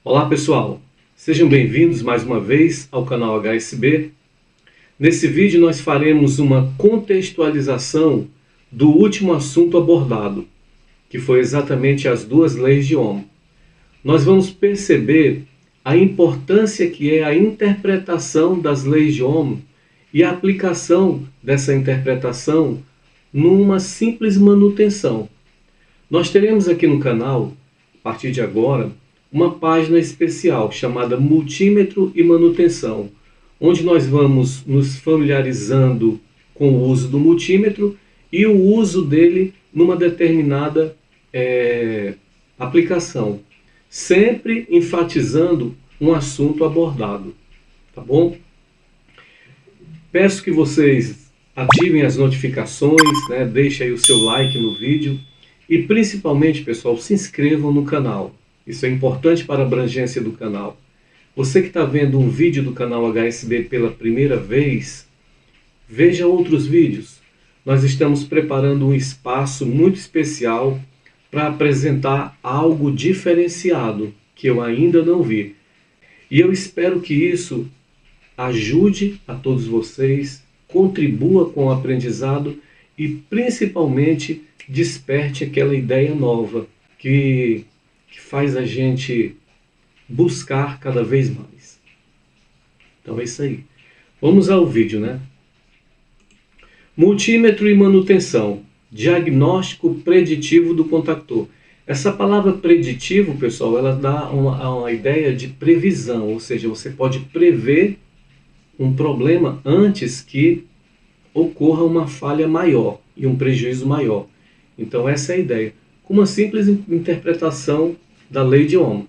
Olá pessoal, sejam bem-vindos mais uma vez ao canal HSB. Nesse vídeo nós faremos uma contextualização do último assunto abordado, que foi exatamente as duas leis de Ohm. Nós vamos perceber a importância que é a interpretação das leis de Ohm e a aplicação dessa interpretação numa simples manutenção. Nós teremos aqui no canal, a partir de agora, uma página especial chamada Multímetro e Manutenção, onde nós vamos nos familiarizando com o uso do multímetro e o uso dele numa determinada aplicação, sempre enfatizando um assunto abordado, tá bom? Peço que vocês ativem as notificações, né? Deixem aí o seu like no vídeo e principalmente, pessoal, se inscrevam no canal. Isso é importante para a abrangência do canal. Você que está vendo um vídeo do canal HSB pela primeira vez, veja outros vídeos. Nós estamos preparando um espaço muito especial para apresentar algo diferenciado que eu ainda não vi. E eu espero que isso ajude a todos vocês, contribua com o aprendizado e principalmente desperte aquela ideia nova que faz a gente buscar cada vez mais. Então é isso aí. Vamos ao vídeo, né? Multímetro e manutenção. Diagnóstico preditivo do contactor. Essa palavra preditivo, pessoal, ela dá uma ideia de previsão, ou seja, você pode prever um problema antes que ocorra uma falha maior e um prejuízo maior. Então essa é a ideia, com uma simples interpretação da lei de Ohm.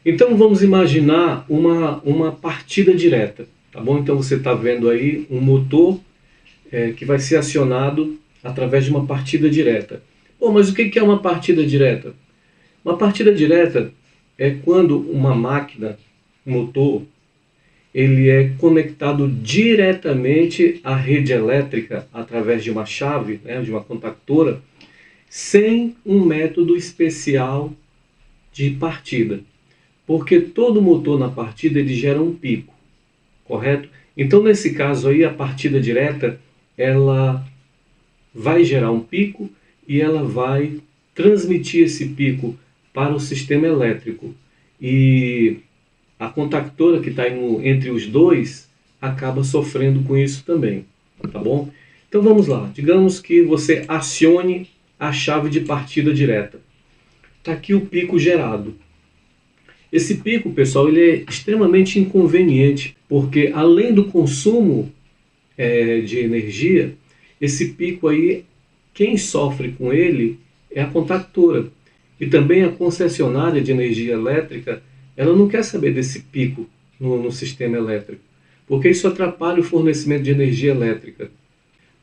Então vamos imaginar uma partida direta, tá bom? Então você está vendo aí um motor que vai ser acionado através de uma partida direta. Bom, mas o que é uma partida direta? Uma partida direta é quando uma máquina, um motor, ele é conectado diretamente à rede elétrica através de uma chave, né, de uma contactora, sem um método especial de partida. Porque todo motor na partida ele gera um pico, correto? Então nesse caso aí a partida direta ela vai gerar um pico e ela vai transmitir esse pico para o sistema elétrico. E a contactora que está entre os dois acaba sofrendo com isso também, tá bom? Então vamos lá, digamos que você acione a chave de partida direta. Está aqui o pico gerado. Esse pico, pessoal, ele é extremamente inconveniente, porque além do consumo de energia, esse pico aí, quem sofre com ele é a contactora. E também a concessionária de energia elétrica, ela não quer saber desse pico no sistema elétrico, porque isso atrapalha o fornecimento de energia elétrica.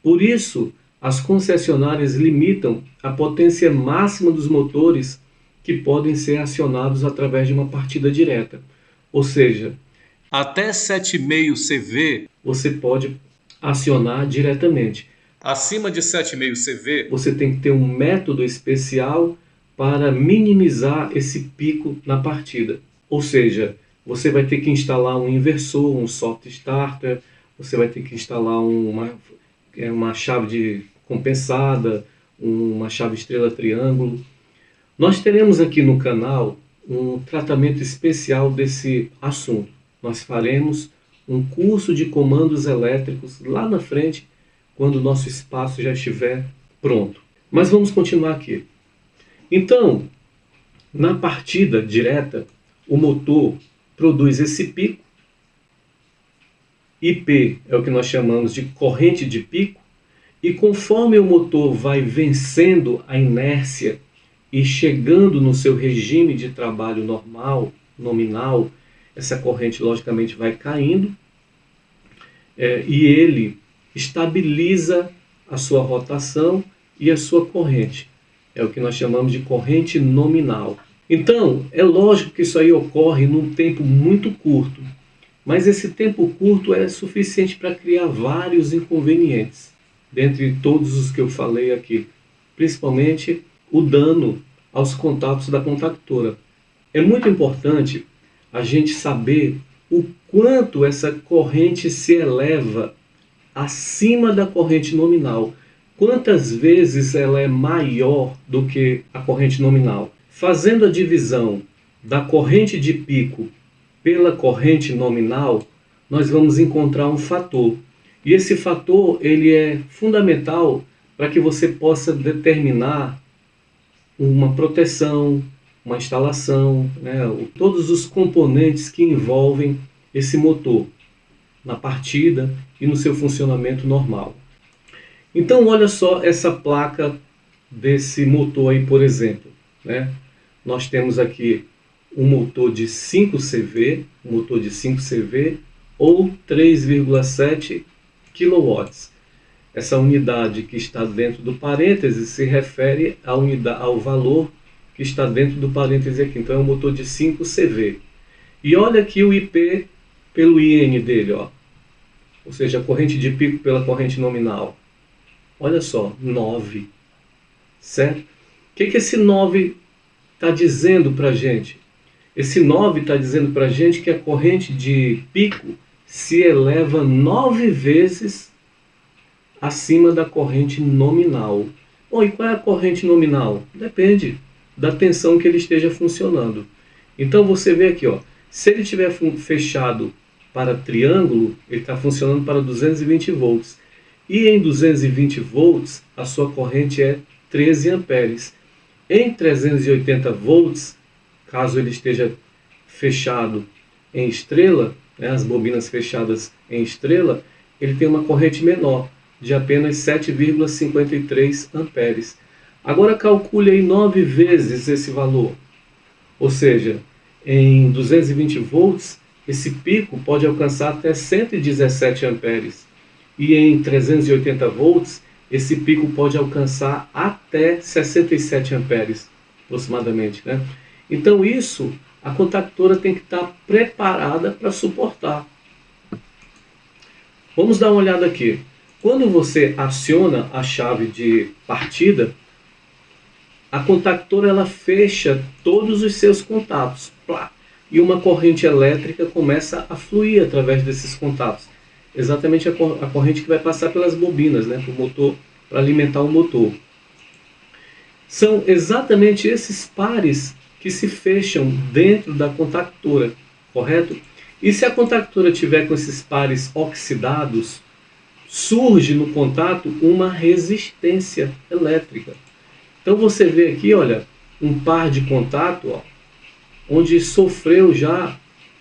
Por isso, as concessionárias limitam a potência máxima dos motores que podem ser acionados através de uma partida direta. Ou seja, até 7,5 CV você pode acionar diretamente. Acima de 7,5 CV você tem que ter um método especial para minimizar esse pico na partida. Ou seja, você vai ter que instalar um inversor, um soft starter, você vai ter que instalar uma chave compensada, uma chave estrela-triângulo. Nós teremos aqui no canal um tratamento especial desse assunto. Nós faremos um curso de comandos elétricos lá na frente, quando o nosso espaço já estiver pronto. Mas vamos continuar aqui. Então, na partida direta, o motor produz esse pico. IP é o que nós chamamos de corrente de pico. E conforme o motor vai vencendo a inércia e chegando no seu regime de trabalho normal, nominal, essa corrente logicamente vai caindo e ele estabiliza a sua rotação e a sua corrente. É o que nós chamamos de corrente nominal. Então, é lógico que isso aí ocorre num tempo muito curto, mas esse tempo curto é suficiente para criar vários inconvenientes, dentre todos os que eu falei aqui, principalmente o dano aos contatos da contactora. É muito importante a gente saber o quanto essa corrente se eleva acima da corrente nominal. Quantas vezes ela é maior do que a corrente nominal? Fazendo a divisão da corrente de pico pela corrente nominal, nós vamos encontrar um fator. E esse fator ele é fundamental para que você possa determinar uma proteção, uma instalação, né, todos os componentes que envolvem esse motor na partida e no seu funcionamento normal. Então, olha só essa placa desse motor aí, por exemplo, né? Nós temos aqui um motor de 5 CV, ou 3,7 kW. Essa unidade que está dentro do parêntese se refere ao valor que está dentro do parêntese aqui. Então é um motor de 5 CV. E olha aqui o IP pelo IN dele, ó. Ou seja, a corrente de pico pela corrente nominal. Olha só, 9. Certo? O que esse 9 está dizendo para a gente? Esse 9 está dizendo para a gente que a corrente de pico se eleva 9 vezes acima da corrente nominal. Bom, e qual é a corrente nominal? Depende da tensão que ele esteja funcionando. Então você vê aqui, ó, se ele estiver fechado para triângulo, ele está funcionando para 220 volts. E em 220 volts, a sua corrente é 13 amperes. Em 380 volts, caso ele esteja fechado em estrela, né, as bobinas fechadas em estrela, ele tem uma corrente menor, de apenas 7,53 amperes. Agora calcule aí 9 vezes esse valor. Ou seja, em 220 volts, esse pico pode alcançar até 117 amperes. E em 380 volts, esse pico pode alcançar até 67 amperes, aproximadamente, né? Então isso, a contactora tem que estar preparada para suportar. Vamos dar uma olhada aqui. Quando você aciona a chave de partida, a contactora ela fecha todos os seus contatos. Plá, e uma corrente elétrica começa a fluir através desses contatos. Exatamente a corrente que vai passar pelas bobinas, né, para o motor, para alimentar o motor. São exatamente esses pares que se fecham dentro da contactora, correto? E se a contactora tiver com esses pares oxidados, surge no contato uma resistência elétrica. Então você vê aqui, olha, um par de contato, ó, onde sofreu já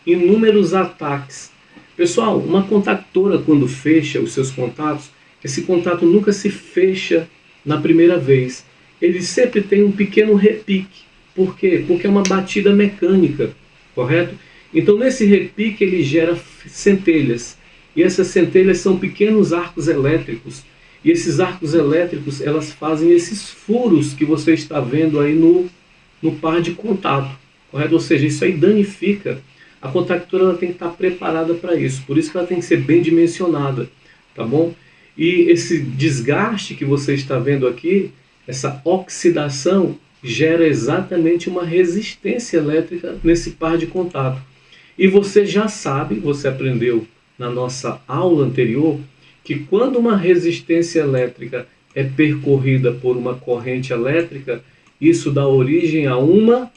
inúmeros ataques. Pessoal, uma contactora quando fecha os seus contatos, esse contato nunca se fecha na primeira vez. Ele sempre tem um pequeno repique. Por quê? Porque é uma batida mecânica, correto? Então nesse repique ele gera centelhas. E essas centelhas são pequenos arcos elétricos. E esses arcos elétricos, elas fazem esses furos que você está vendo aí no par de contato, correto? Ou seja, isso aí danifica. A contactora ela tem que estar preparada para isso. Por isso que ela tem que ser bem dimensionada, tá bom? E esse desgaste que você está vendo aqui, essa oxidação, gera exatamente uma resistência elétrica nesse par de contato. E você já sabe, você aprendeu na nossa aula anterior, que quando uma resistência elétrica é percorrida por uma corrente elétrica, isso dá origem a uma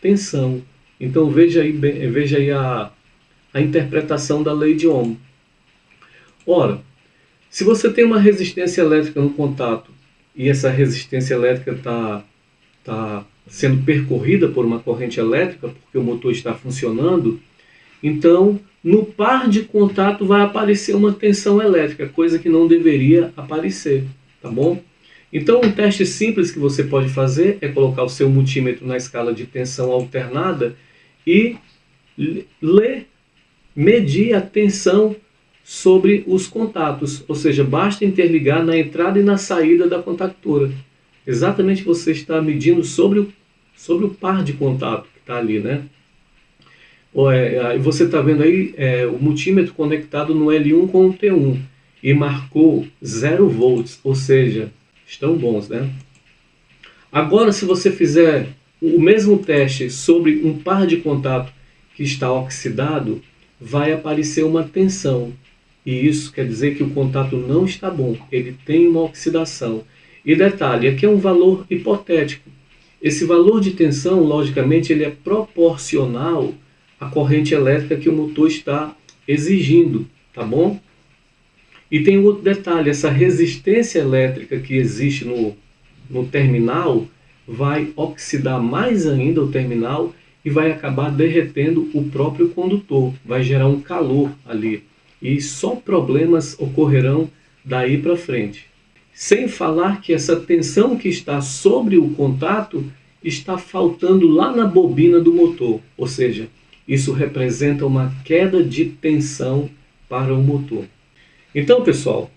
tensão. Então veja aí a interpretação da lei de Ohm. Ora, se você tem uma resistência elétrica no contato e essa resistência elétrica está sendo percorrida por uma corrente elétrica, porque o motor está funcionando, então no par de contato vai aparecer uma tensão elétrica, coisa que não deveria aparecer, tá bom? Então um teste simples que você pode fazer é colocar o seu multímetro na escala de tensão alternada e medir a tensão sobre os contatos, ou seja, basta interligar na entrada e na saída da contactora. Exatamente você está medindo sobre o par de contato que está ali, né? Você está vendo aí o multímetro conectado no L1 com o T1 e marcou 0 volts, ou seja, estão bons, né? Agora, se você fizer o mesmo teste sobre um par de contato que está oxidado, vai aparecer uma tensão. E isso quer dizer que o contato não está bom, ele tem uma oxidação. E detalhe, aqui é um valor hipotético. Esse valor de tensão, logicamente, ele é proporcional à corrente elétrica que o motor está exigindo, tá bom? E tem um outro detalhe, essa resistência elétrica que existe no terminal vai oxidar mais ainda o terminal e vai acabar derretendo o próprio condutor, vai gerar um calor ali. E só problemas ocorrerão daí para frente. Sem falar que essa tensão que está sobre o contato está faltando lá na bobina do motor, ou seja, isso representa uma queda de tensão para o motor. Então, pessoal,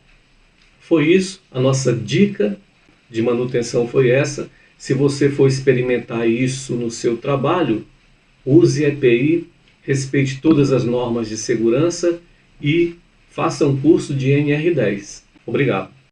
foi isso. A nossa dica de manutenção foi essa. Se você for experimentar isso no seu trabalho, use EPI, respeite todas as normas de segurança e faça um curso de NR10. Obrigado.